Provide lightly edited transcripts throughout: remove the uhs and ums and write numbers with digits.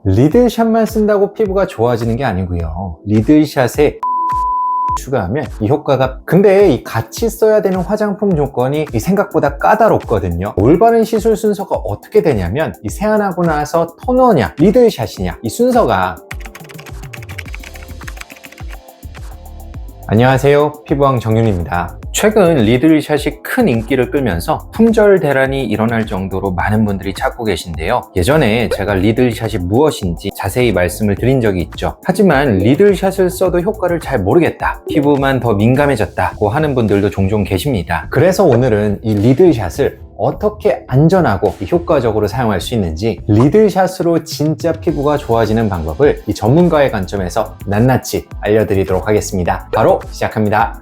리들샷만 쓴다고 피부가 좋아지는 게 아니고요. 리들샷에 추가하면 이 효과가, 근데 이 같이 써야 되는 화장품 조건이 생각보다 까다롭거든요. 올바른 시술 순서가 어떻게 되냐면, 이 세안하고 나서 토너냐 리들샷이냐, 이 순서가. 안녕하세요, 피부왕 정윤입니다. 최근 리들샷이 큰 인기를 끌면서 품절 대란이 일어날 정도로 많은 분들이 찾고 계신데요. 예전에 제가 리들샷이 무엇인지 자세히 말씀을 드린 적이 있죠. 하지만 리들샷을 써도 효과를 잘 모르겠다, 피부만 더 민감해졌다고 하는 분들도 종종 계십니다. 그래서 오늘은 이 리들샷을 어떻게 안전하고 효과적으로 사용할 수 있는지, 리들샷으로 진짜 피부가 좋아지는 방법을 이 전문가의 관점에서 낱낱이 알려드리도록 하겠습니다. 바로 시작합니다.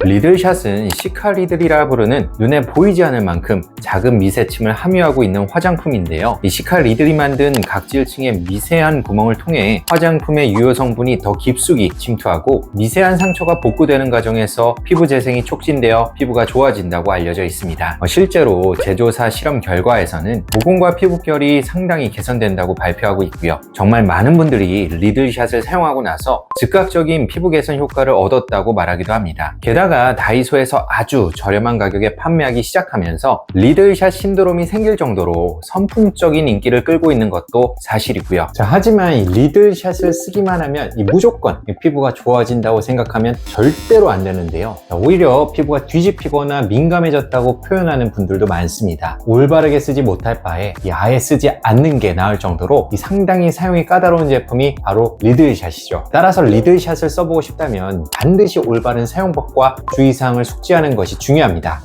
리들샷은 시카리들이라 부르는 눈에 보이지 않을 만큼 작은 미세침을 함유하고 있는 화장품인데요. 이 시카리들이 만든 각질층의 미세한 구멍을 통해 화장품의 유효 성분이 더 깊숙이 침투하고 미세한 상처가 복구되는 과정에서 피부 재생이 촉진되어 피부가 좋아진다고 알려져 있습니다. 실제로 제조사 실험 결과에서는 모공과 피부결이 상당히 개선된다고 발표하고 있고요. 정말 많은 분들이 리들샷을 사용하고 나서 즉각적인 피부 개선 효과를 얻었다고 말하기도 합니다. 게다가 다이소에서 아주 저렴한 가격에 판매하기 시작하면서 리들샷 신드롬이 생길 정도로 선풍적인 인기를 끌고 있는 것도 사실이고요. 하지만 이 리들샷을 쓰기만 하면 무조건 피부가 좋아진다고 생각하면 절대로 안 되는데요. 오히려 피부가 뒤집히거나 민감해졌다고 표현하는 분들도 많습니다. 올바르게 쓰지 못할 바에 아예 쓰지 않는 게 나을 정도로 상당히 사용이 까다로운 제품이 바로 리들샷이죠. 따라서 리들샷을 써보고 싶다면 반드시 올바른 사용법과 주의사항을 숙지하는 것이 중요합니다.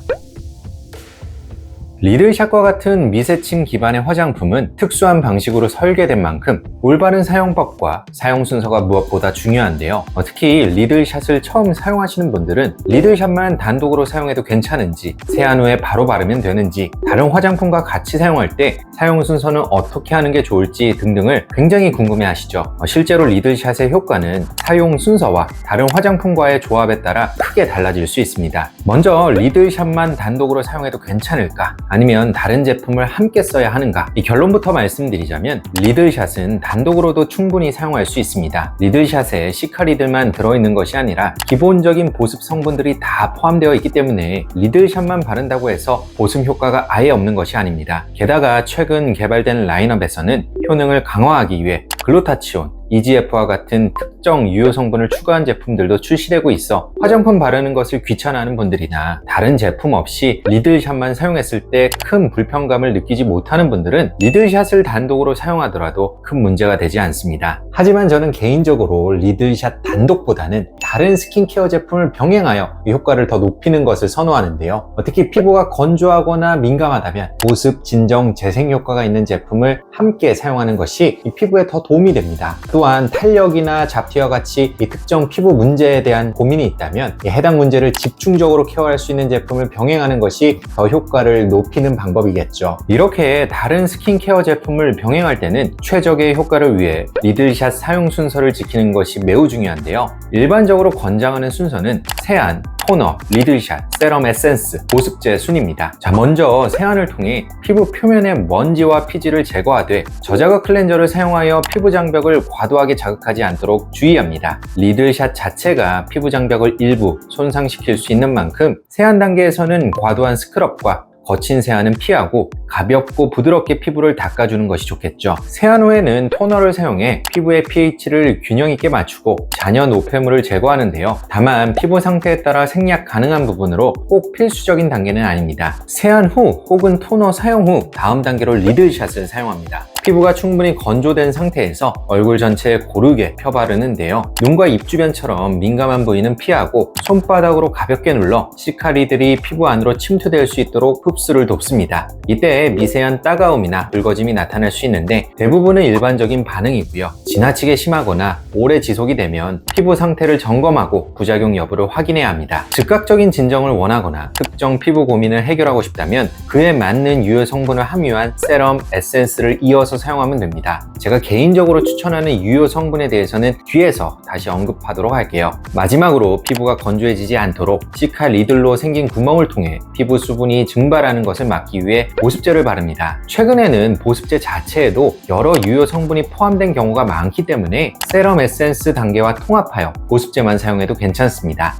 리들샷과 같은 미세침 기반의 화장품은 특수한 방식으로 설계된 만큼 올바른 사용법과 사용 순서가 무엇보다 중요한데요. 특히 리들샷을 처음 사용하시는 분들은 리들샷만 단독으로 사용해도 괜찮은지, 세안 후에 바로 바르면 되는지, 다른 화장품과 같이 사용할 때 사용 순서는 어떻게 하는 게 좋을지 등등을 굉장히 궁금해 하시죠. 실제로 리들샷의 효과는 사용 순서와 다른 화장품과의 조합에 따라 크게 달라질 수 있습니다. 먼저 리들샷만 단독으로 사용해도 괜찮을까? 아니면 다른 제품을 함께 써야 하는가? 이 결론부터 말씀드리자면, 리들샷은 단독으로도 충분히 사용할 수 있습니다. 리들샷에 시카리들만 들어있는 것이 아니라 기본적인 보습 성분들이 다 포함되어 있기 때문에 리들샷만 바른다고 해서 보습 효과가 아예 없는 것이 아닙니다. 게다가 최근 개발된 라인업에서는 효능을 강화하기 위해 글루타치온, EGF와 같은 특정 유효 성분을 추가한 제품들도 출시되고 있어 화장품 바르는 것을 귀찮아하는 분들이나 다른 제품 없이 리들샷만 사용했을 때 큰 불편감을 느끼지 못하는 분들은 리들샷을 단독으로 사용하더라도 큰 문제가 되지 않습니다. 하지만 저는 개인적으로 리들샷 단독보다는 다른 스킨케어 제품을 병행하여 효과를 더 높이는 것을 선호하는데요. 특히 피부가 건조하거나 민감하다면 보습, 진정, 재생 효과가 있는 제품을 함께 사용하는 것이 피부에 더 도움이 됩니다. 또한 탄력이나 잡티와 같이 특정 피부 문제에 대한 고민이 있다면 해당 문제를 집중적으로 케어할 수 있는 제품을 병행하는 것이 더 효과를 높이는 방법이겠죠. 이렇게 다른 스킨케어 제품을 병행할 때는 최적의 효과를 위해 리들샷 사용 순서를 지키는 것이 매우 중요한데요. 일반적으로 권장하는 순서는 세안, 토너, 리들샷, 세럼 에센스, 보습제 순입니다. 먼저 세안을 통해 피부 표면의 먼지와 피지를 제거하되 저자극 클렌저를 사용하여 피부 장벽을 과도하게 자극하지 않도록 주의합니다. 리들샷 자체가 피부 장벽을 일부 손상시킬 수 있는 만큼 세안 단계에서는 과도한 스크럽과 거친 세안은 피하고 가볍고 부드럽게 피부를 닦아주는 것이 좋겠죠. 세안 후에는 토너를 사용해 피부의 pH를 균형 있게 맞추고 잔여 노폐물을 제거하는데요. 다만 피부 상태에 따라 생략 가능한 부분으로 꼭 필수적인 단계는 아닙니다. 세안 후 혹은 토너 사용 후 다음 단계로 리들샷을 사용합니다. 피부가 충분히 건조된 상태에서 얼굴 전체에 고르게 펴바르는데요. 눈과 입 주변처럼 민감한 부위는 피하고 손바닥으로 가볍게 눌러 시카리들이 피부 안으로 침투될 수 있도록 흡수를 돕습니다. 이때 미세한 따가움이나 붉어짐이 나타날 수 있는데 대부분은 일반적인 반응이고요. 지나치게 심하거나 오래 지속이 되면 피부 상태를 점검하고 부작용 여부를 확인해야 합니다. 즉각적인 진정을 원하거나 특정 피부 고민을 해결하고 싶다면 그에 맞는 유효 성분을 함유한 세럼, 에센스를 이어서 골라서 사용하면 됩니다. 제가 개인적으로 추천하는 유효 성분에 대해서는 뒤에서 다시 언급하도록 할게요. 마지막으로 피부가 건조해지지 않도록 시카 리들로 생긴 구멍을 통해 피부 수분이 증발하는 것을 막기 위해 보습제를 바릅니다. 최근에는 보습제 자체에도 여러 유효 성분이 포함된 경우가 많기 때문에 세럼 에센스 단계와 통합하여 보습제만 사용해도 괜찮습니다.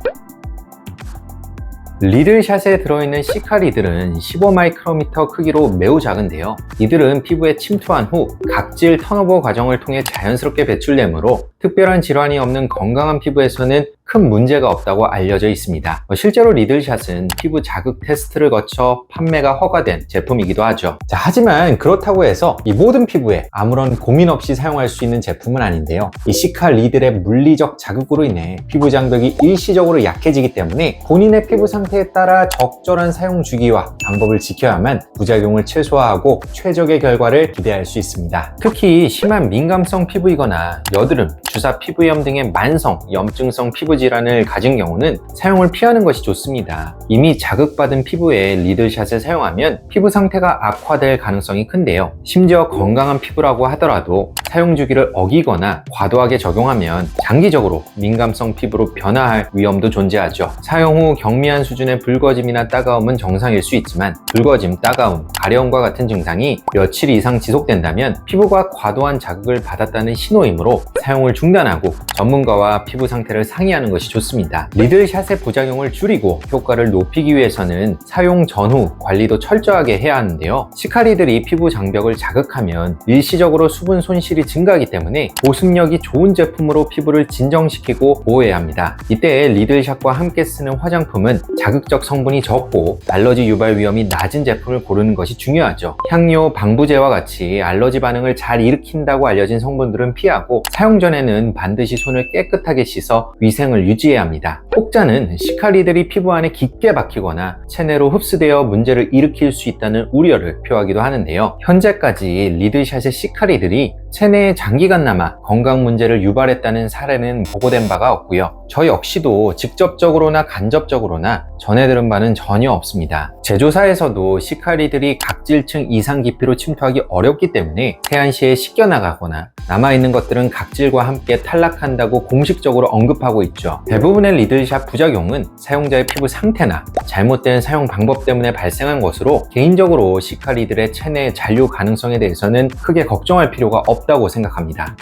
리들샷에 들어있는 시카 리들은 15마이크로미터 크기로 매우 작은데요. 이들은 피부에 침투한 후 각질 턴오버 과정을 통해 자연스럽게 배출되므로 특별한 질환이 없는 건강한 피부에서는 큰 문제가 없다고 알려져 있습니다. 실제로 리들샷은 피부 자극 테스트를 거쳐 판매가 허가된 제품이기도 하죠. 하지만 그렇다고 해서 이 모든 피부에 아무런 고민 없이 사용할 수 있는 제품은 아닌데요. 이 시카 리들의 물리적 자극으로 인해 피부 장벽이 일시적으로 약해지기 때문에 본인의 피부 상태에 따라 적절한 사용 주기와 방법을 지켜야만 부작용을 최소화하고 최적의 결과를 기대할 수 있습니다. 특히 심한 민감성 피부이거나 여드름, 주사 피부염 등의 만성, 염증성 피부 질환을 가진 경우는 사용을 피하는 것이 좋습니다. 이미 자극받은 피부에 리들샷을 사용하면 피부 상태가 악화될 가능성이 큰데요. 심지어 건강한 피부라고 하더라도 사용 주기를 어기거나 과도하게 적용하면 장기적으로 민감성 피부로 변화할 위험도 존재하죠. 사용 후 경미한 수준의 붉어짐이나 따가움은 정상일 수 있지만 붉어짐, 따가움, 가려움과 같은 증상이 며칠 이상 지속된다면 피부가 과도한 자극을 받았다는 신호이므로 사용을 중단하고 전문가와 피부 상태를 상의하는 것이 좋습니다. 리들샷의 부작용을 줄이고 효과를 높이기 위해서는 사용 전후 관리도 철저하게 해야 하는데요. 시카리들이 피부 장벽을 자극하면 일시적으로 수분 손실이 증가하기 때문에 보습력이 좋은 제품으로 피부를 진정시키고 보호해야 합니다. 이때 리들샷과 함께 쓰는 화장품은 자극적 성분이 적고 알러지 유발 위험이 낮은 제품을 고르는 것이 중요하죠. 향료, 방부제와 같이 알러지 반응을 잘 일으킨다고 알려진 성분들은 피하고 사용 전에는 반드시 손을 깨끗하게 씻어 위생을 유지해야 합니다. 혹자는 시카리들이 피부 안에 깊게 박히거나 체내로 흡수되어 문제를 일으킬 수 있다는 우려를 표하기도 하는데요. 현재까지 리들샷의 시카리들이 체내에 장기간 남아 건강 문제를 유발했다는 사례는 보고된 바가 없고요. 저 역시도 직접적으로나 간접적으로나 전해 들은 바는 전혀 없습니다. 제조사에서도 시카리들이 각질층 이상 깊이로 침투하기 어렵기 때문에 세안 시에 씻겨나가거나 남아있는 것들은 각질과 함께 탈락한다고 공식적으로 언급하고 있죠. 대부분의 리들샷 부작용은 사용자의 피부 상태나 잘못된 사용 방법 때문에 발생한 것으로 개인적으로 시카리들의 체내 잔류 가능성에 대해서는 크게 걱정할 필요가 없다고 생각합니다.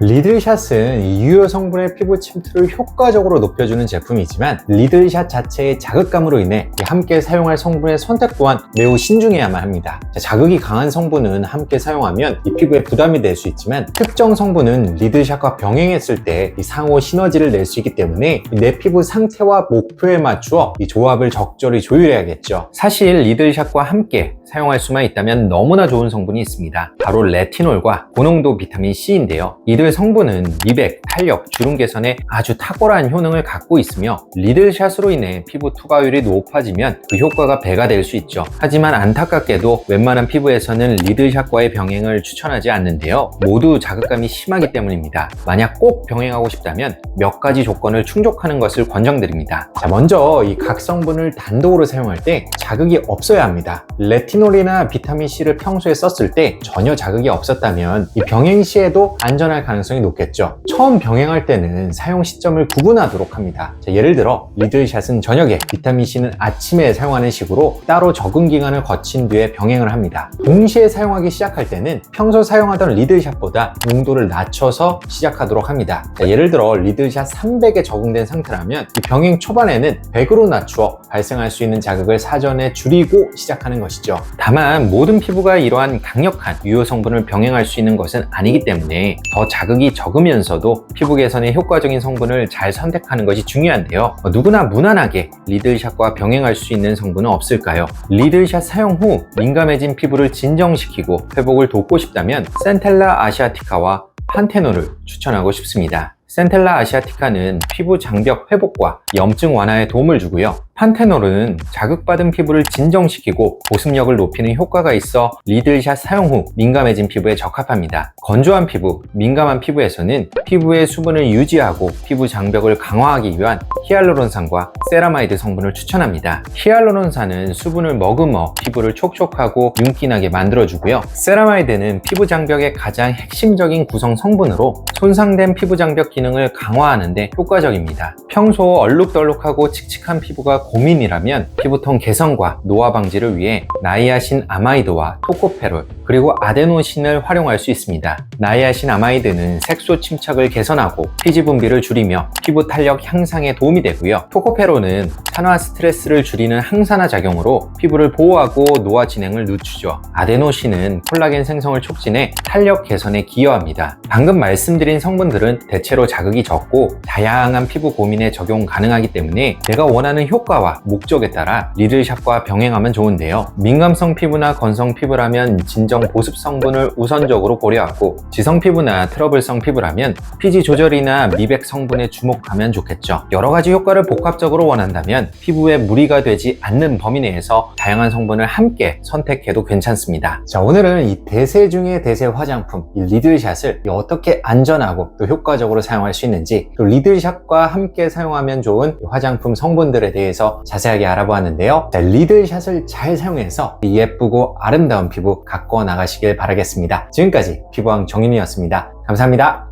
리들샷은 유효 성분의 피부 침투를 효과적으로 높여주는 제품이지만 리들샷 자체의 자극감으로 인해 함께 사용할 성분의 선택 또한 매우 신중해야만 합니다. 자극이 강한 성분은 함께 사용하면 이 피부에 부담이 될 수 있지만 특정 성분은 리들샷과 병행했을 때 상호 시너지를 낼 수 있기 때문에 내 피부 상태와 목표에 맞추어 이 조합을 적절히 조율해야겠죠. 사실 리들샷과 함께 사용할 수만 있다면 너무나 좋은 성분이 있습니다. 바로 레티놀과 고농도 비타민 C인데요. 이들 성분은 미백, 탄력, 주름 개선에 아주 탁월한 효능을 갖고 있으며 리들샷으로 인해 피부 투과율이 높아지면 그 효과가 배가 될 수 있죠. 하지만 안타깝게도 웬만한 피부에서는 리들샷과의 병행을 추천하지 않는데요. 모두 자극감이 심하기 때문입니다. 만약 꼭 병행하고 싶다면 몇 가지 조건을 충족하는 것을 권장드립니다. 먼저 이 각 성분을 단독으로 사용할 때 자극이 없어야 합니다. 레티놀이나 비타민C를 평소에 썼을 때 전혀 자극이 없었다면 이 병행 시에도 안전할 가능성이 높겠죠. 처음 병행할 때는 사용 시점을 구분하도록 합니다. 예를 들어 리들샷은 저녁에, 비타민C는 아침에 사용하는 식으로 따로 적응 기간을 거친 뒤에 병행을 합니다. 동시에 사용하기 시작할 때는 평소 사용하던 리들샷보다 농도를 낮춰서 시작하도록 합니다. 예를 들어 리들샷 300에 적응된 상태라면 이 병행 초반에는 100으로 낮추어 발생할 수 있는 자극을 사전에 줄이고 시작하는 것이죠. 다만 모든 피부가 이러한 강력한 유효 성분을 병행할 수 있는 것은 아니기 때문에 더 자극이 적으면서도 피부 개선에 효과적인 성분을 잘 선택하는 것이 중요한데요. 누구나 무난하게 리들샷과 병행할 수 있는 성분은 없을까요? 리들샷 사용 후 민감해진 피부를 진정시키고 회복을 돕고 싶다면 센텔라 아시아티카와 판테놀을 추천하고 싶습니다. 센텔라 아시아티카는 피부 장벽 회복과 염증 완화에 도움을 주고요. 판테놀은 자극받은 피부를 진정시키고 보습력을 높이는 효과가 있어 리들샷 사용 후 민감해진 피부에 적합합니다. 건조한 피부, 민감한 피부에서는 피부의 수분을 유지하고 피부 장벽을 강화하기 위한 히알루론산과 세라마이드 성분을 추천합니다. 히알루론산은 수분을 머금어 피부를 촉촉하고 윤기나게 만들어주고요. 세라마이드는 피부 장벽의 가장 핵심적인 구성 성분으로 손상된 피부 장벽 기능을 강화하는 데 효과적입니다. 평소 얼룩덜룩하고 칙칙한 피부가 고민이라면 피부톤 개선과 노화 방지를 위해 나이아신 아마이드와 토코페롤 그리고 아데노신을 활용할 수 있습니다. 나이아신 아마이드는 색소 침착을 개선하고 피지 분비를 줄이며 피부 탄력 향상에 도움이 되고요. 토코페롤은 산화 스트레스를 줄이는 항산화 작용으로 피부를 보호하고 노화 진행을 늦추죠. 아데노신은 콜라겐 생성을 촉진해 탄력 개선에 기여합니다. 방금 말씀드린 성분들은 대체로 자극이 적고 다양한 피부 고민에 적용 가능하기 때문에 내가 원하는 효과와 목적에 따라 리들샷과 병행하면 좋은데요. 민감성 피부나 건성 피부라면 진정 보습 성분을 우선적으로 고려하고 지성 피부나 트러블성 피부라면 피지 조절이나 미백 성분에 주목하면 좋겠죠. 여러 가지 효과를 복합적으로 원한다면 피부에 무리가 되지 않는 범위 내에서 다양한 성분을 함께 선택해도 괜찮습니다. 자, 오늘은 이 대세 중의 대세 화장품 이 리들샷을 어떻게 안전하고 또 효과적으로 사용할 수 있는지, 또 리들샷과 함께 사용하면 좋은 화장품 성분들에 대해서 자세하게 알아보았는데요. 자, 리들샷을 잘 사용해서 예쁘고 아름다운 피부 가꿔 나가시길 바라겠습니다. 지금까지 피부왕 정윤이었습니다. 감사합니다.